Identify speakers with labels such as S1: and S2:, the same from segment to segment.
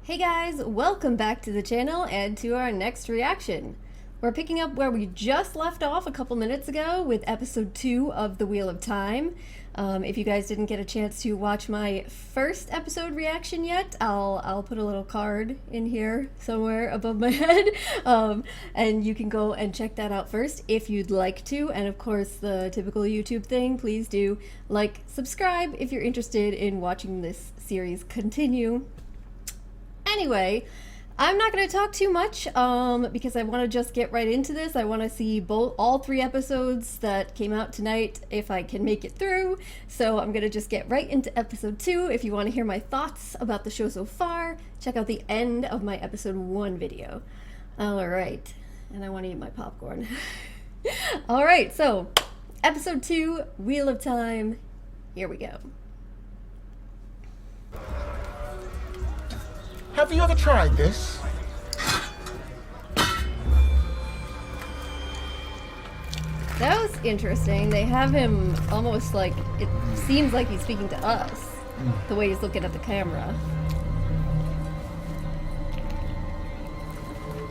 S1: Hey guys, welcome back to the channel and to our next reaction. We're picking up where we just left off a couple minutes ago with episode 2 of The Wheel of Time. If you guys didn't get a chance to watch my first episode reaction yet, I'll put a little card in here somewhere above my head, and you can go and check that out first if you'd like to. And of course, the typical YouTube thing, please do like, subscribe if you're interested in watching this series continue. Anyway, I'm not going to talk too much because I want to just get right into this. I want to see all 3 episodes that came out tonight if I can make it through. So I'm going to just get right into episode 2. If you want to hear my thoughts about the show so far, check out the end of my episode 1 video. Alright, and I want to eat my popcorn. Alright, so episode 2, Wheel of Time. Here we go.
S2: Have you ever tried this?
S1: That was interesting. They have him almost like, it seems like he's speaking to us, the way he's looking at the camera.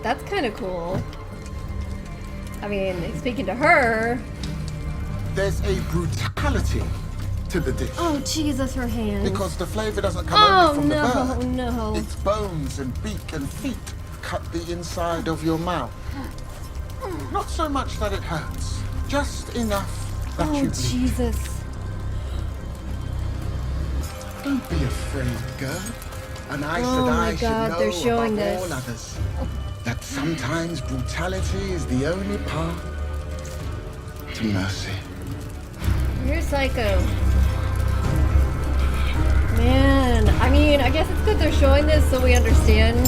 S1: That's kind of cool. I mean, he's speaking to her.
S2: There's a brutality to the dish.
S1: Oh, Jesus, her hands.
S2: Because the flavor doesn't come only from the bird.
S1: Oh, no.
S2: Its bones and beak and feet cut the inside of your mouth. Not so much that it hurts, just enough that you bleed.
S1: Oh, Jesus.
S2: Don't be afraid, girl. An Aes
S1: Oh my
S2: Sedai should
S1: God,
S2: know
S1: they're showing
S2: above
S1: this.
S2: all others that sometimes brutality is the only path to mercy.
S1: You're psycho. Man, I mean, I guess it's good they're showing this so we understand.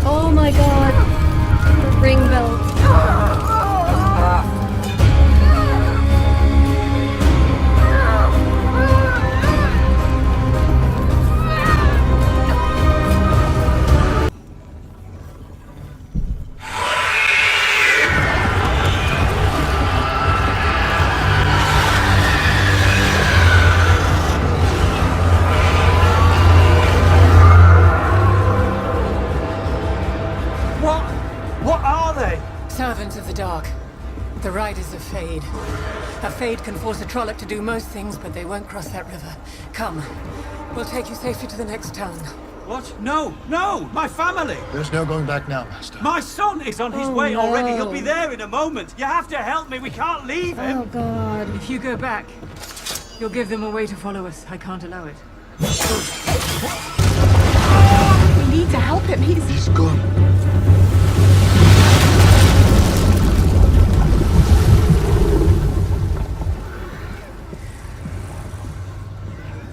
S1: Oh my God, the ring belt.
S3: What are they?
S4: Servants of the Dark. The Riders of Fade. A Fade can force a Trolloc to do most things, but they won't cross that river. Come. We'll take you safely to the next town.
S3: What? No, no! My family!
S5: There's no going back now, Master.
S3: My son is on his
S1: Oh,
S3: way already.
S1: no.
S3: He'll be there in a moment. You have to help me. We can't leave him.
S1: Oh God.
S4: If you go back, you'll give them a way to follow us. I can't allow it.
S6: We need to help him.
S5: He's gone.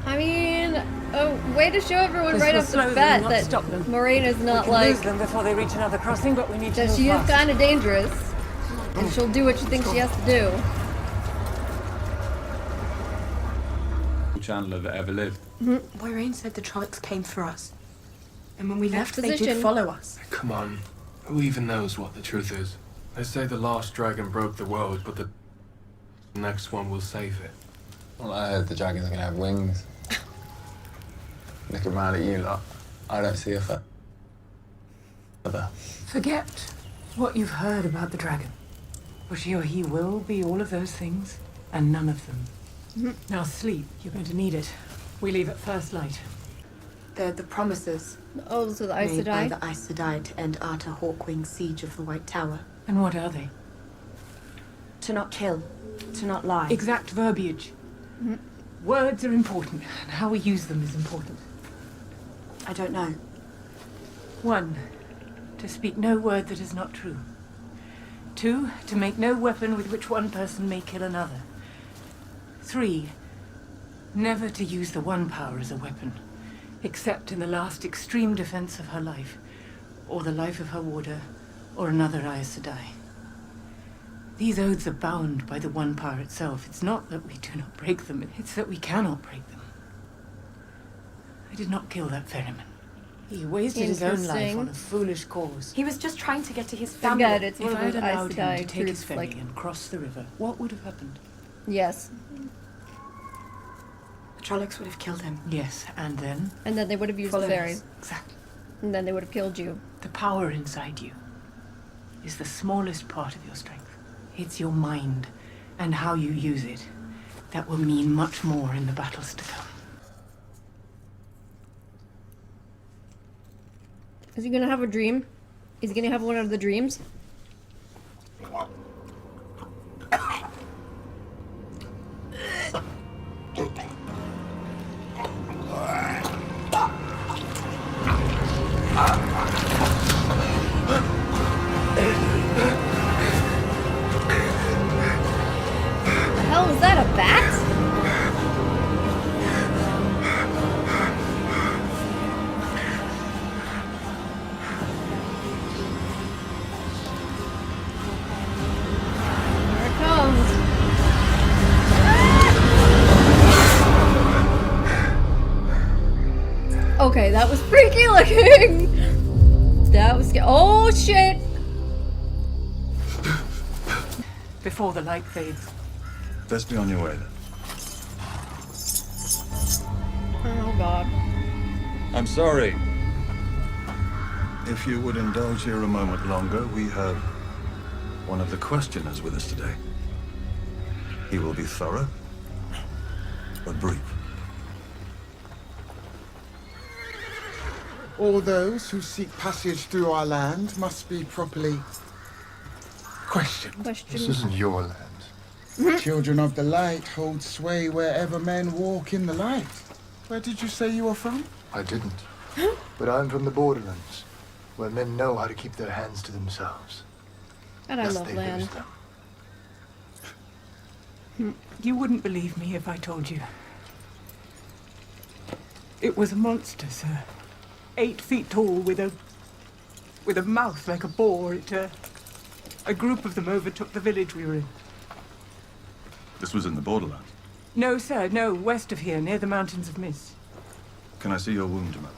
S1: I mean, way to show everyone
S4: This
S1: right
S4: will
S1: off
S4: slow
S1: the
S4: them,
S1: bat
S4: not
S1: that
S4: stop them.
S1: Moiraine is
S4: We
S1: not
S4: can
S1: like,
S4: lose them before they reach another crossing, but we need to
S1: that
S4: move
S1: she is
S4: fast.
S1: kind of dangerous. And she'll do what she thinks she has to do.
S7: Chandler that ever lived.
S6: Moiraine said the Trollocs came for us. And when we left, they
S1: Exposition.
S6: did follow us.
S5: Come on. Who even knows what the truth is? They say the last dragon broke the world, but the next one will save it.
S8: Well, I heard the dragon's gonna have wings. Looking around at you lot, I don't see a feather.
S4: Forget what you've heard about the dragon. For she or he will be all of those things, and none of them. Now sleep. You're going to need it. We leave at first light.
S6: They're the promises
S1: Oh, so the Aes
S6: made by
S1: Sedai.
S6: the Aes Sedai to end Arthur Hawkwing's siege of the White Tower.
S4: And what are they?
S6: To not kill, to not lie.
S4: Exact verbiage. Words are important, and how we use them is important.
S6: I don't know.
S4: 1, to speak no word that is not true. 2, to make no weapon with which one person may kill another. 3, never to use the one power as a weapon, except in the last extreme defense of her life, or the life of her warder, or another Aes Sedai. These oaths are bound by the one power itself. It's not that we do not break them, it's that we cannot break them. I did not kill that ferryman. He wasted his own life
S1: Interesting.
S4: on a foolish cause.
S6: He was just trying to get to his family.
S1: Forget it's one
S4: If
S1: of
S4: I had
S1: those Aes
S4: allowed him
S1: Sedai
S4: to take his
S1: truths,
S4: ferry
S1: like,
S4: and cross the river, what would have happened?
S1: yes.
S6: The Trollocs would have killed him.
S4: Yes, and then?
S1: And then they would have used the
S6: Follow
S1: ferry.
S6: us.
S4: Exactly.
S1: And then they would have killed you.
S4: The power inside you is the smallest part of your strength. It's your mind and how you use it that will mean much more in the battles to come.
S1: Is he gonna have a dream? Is he gonna have one of the dreams? The hell was that, a bat? Here it comes. Okay, that was freaky looking. That was oh shit.
S4: Before the light fades.
S7: Best be on your way then.
S1: Oh god.
S7: I'm sorry. If you would indulge here a moment longer, we have one of the questioners with us today. He will be thorough, but brief.
S2: All those who seek passage through our land must be properly questioned.
S1: Question.
S9: isn't your land.
S2: Children of the light hold sway wherever men walk in the light. Where did you say you were from?
S9: I didn't. But I'm from the borderlands, where men know how to keep their hands to themselves.
S1: And I
S9: lest
S1: love
S9: they
S1: land.
S9: lose them.
S4: You wouldn't believe me if I told you. It was a monster, sir. 8 feet tall with a mouth like a boar. A group of them overtook the village we were in.
S7: This was in the borderlands.
S4: No, sir, no, west of here, near the Mountains of Mist.
S7: Can I see your wound, Jamal?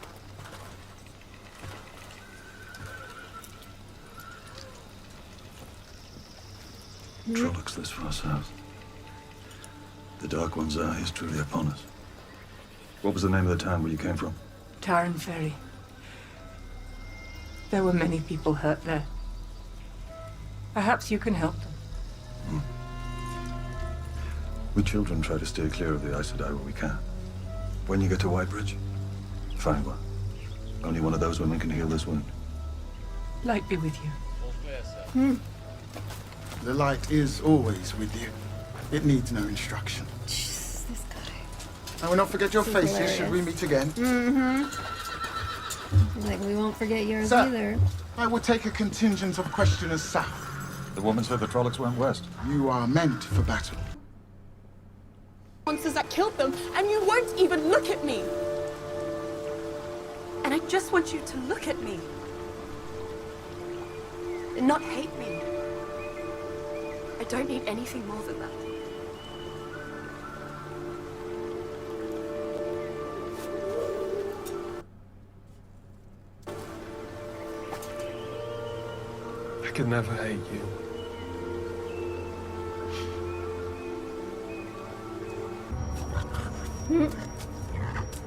S7: Trollocs this for ourselves. The Dark One's eye is truly upon us. What was the name of the town where you came from?
S4: Tarrant Ferry. There were many people hurt there. Perhaps you can help them.
S7: We children try to steer clear of the Aes Sedai where we can. When you get to Whitebridge, find one. Only one of those women can heal this wound.
S4: Light be with you.
S2: The light is always with you. It needs no instruction.
S1: Jesus, this guy.
S2: I will not forget your
S1: This is
S2: faces should we
S1: hilarious.
S2: meet again.
S1: Like, we won't forget yours
S2: Sir.
S1: either.
S2: I will take a contingent of questioners south.
S7: The woman said the Trollocs went west.
S2: You are meant for battle.
S6: Monsters that killed them, and you won't even look at me. And I just want you to look at me. And not hate me. I don't need anything more than that.
S5: I could never hate you.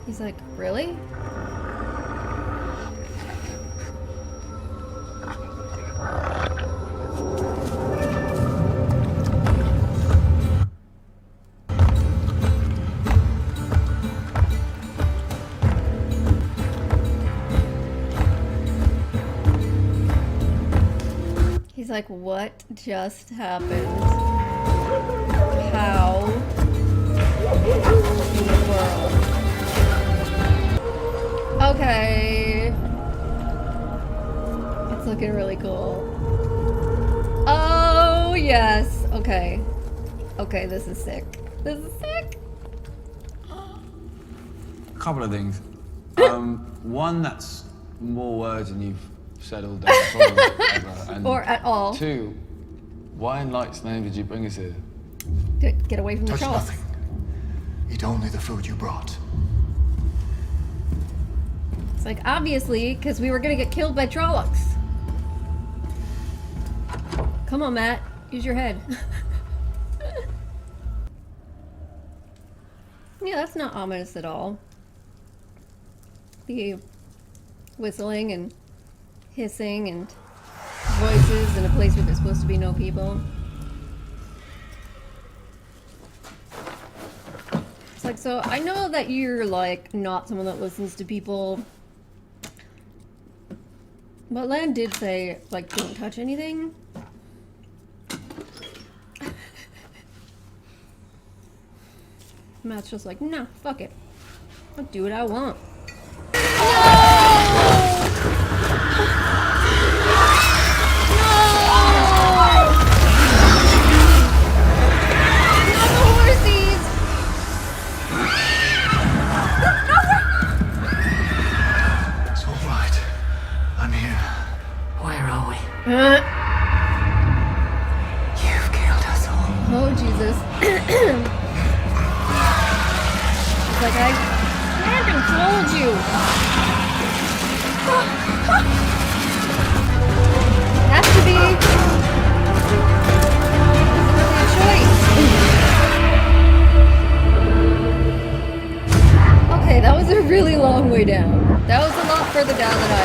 S1: He's like, really? He's like, what just happened? How in the world? Okay. It's looking really cool. Oh, yes. Okay. Okay, this is sick. This is sick.
S8: A couple of things. One, that's more words than you've said all day, probably ever. And
S1: Or at all.
S8: 2, why in Light's name did you bring us here?
S1: Get away from the
S9: Touch
S1: Trollocs.
S9: nothing. Eat only the food you brought.
S1: It's like, obviously, because we were gonna get killed by Trollocs. Come on, Matt. Use your head. Yeah, that's not ominous at all. The whistling and hissing and voices in a place where there's supposed to be no people. It's like, so I know that you're like not someone that listens to people, but Lan did say like don't touch anything. Matt's just like, nah, fuck it. I'll do what I want.
S4: You've killed us all.
S1: Oh, Jesus. It's like, I fucking told you. Has to be. Really a choice. Okay, that was a really long way down. That was a lot further down than I...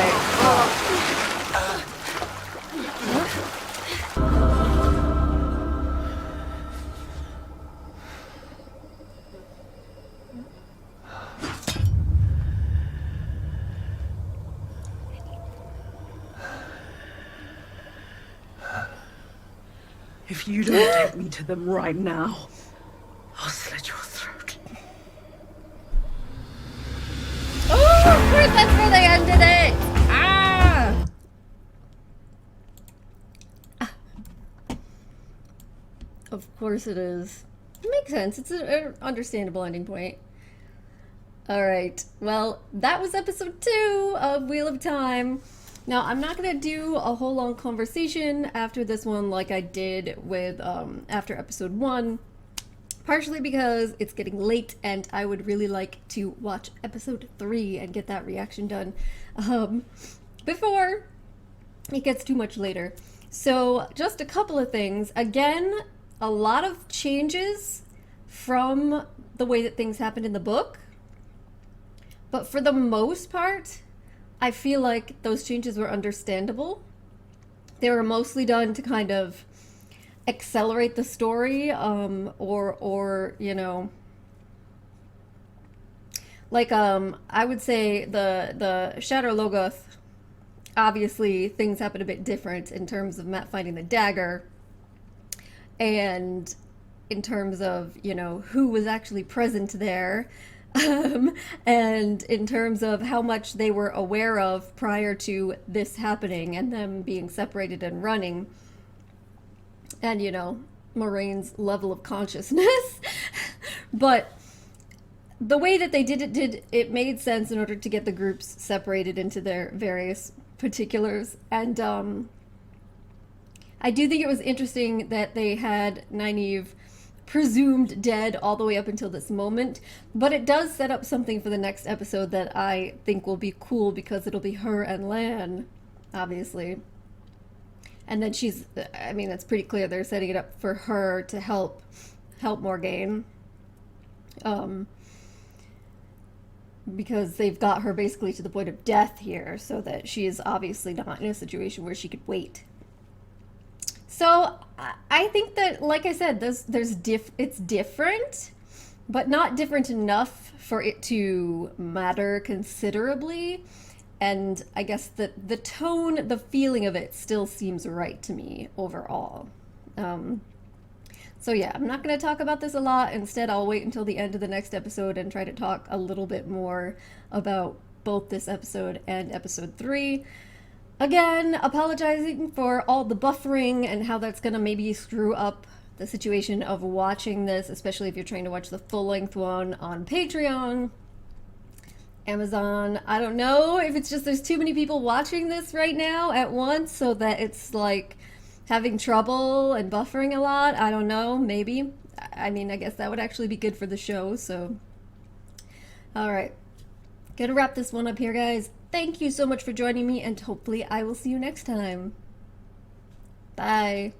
S4: If you don't take me to them right now, I'll slit your throat.
S1: Oh, of course that's where they ended it! Ah! Of course it is. It makes sense. It's an understandable ending point. Alright, well, that was episode 2 of Wheel of Time. Now, I'm not going to do a whole long conversation after this one like I did with after episode 1, partially because it's getting late and I would really like to watch episode 3 and get that reaction done before it gets too much later. So, just a couple of things. Again, a lot of changes from the way that things happened in the book, but for the most part, I feel like those changes were understandable. They were mostly done to kind of accelerate the story, or you know, like I would say the Shadar Logath, obviously things happen a bit different in terms of Matt finding the dagger, and in terms of, you know, who was actually present there. And in terms of how much they were aware of prior to this happening and them being separated and running, and, you know, Moiraine's level of consciousness. But the way that they did it made sense in order to get the groups separated into their various particulars. And I do think it was interesting that they had Nynaeve presumed dead all the way up until this moment, but it does set up something for the next episode that I think will be cool, because it'll be her and Lan, obviously. And then she's, I mean, it's pretty clear they're setting it up for her to help Moiraine, because they've got her basically to the point of death here, so that she is obviously not in a situation where she could wait. So I think that, like I said, it's different, but not different enough for it to matter considerably. And I guess that the tone, the feeling of it still seems right to me overall. So yeah, I'm not going to talk about this a lot. Instead, I'll wait until the end of the next episode and try to talk a little bit more about both this episode and episode 3. Again, apologizing for all the buffering and how that's going to maybe screw up the situation of watching this, especially if you're trying to watch the full-length one on Patreon, Amazon. I don't know if it's just there's too many people watching this right now at once, so that it's like having trouble and buffering a lot. I don't know, maybe. I mean, I guess that would actually be good for the show, so. Alright. Gonna wrap this one up here, guys. Thank you so much for joining me, and hopefully I will see you next time. Bye.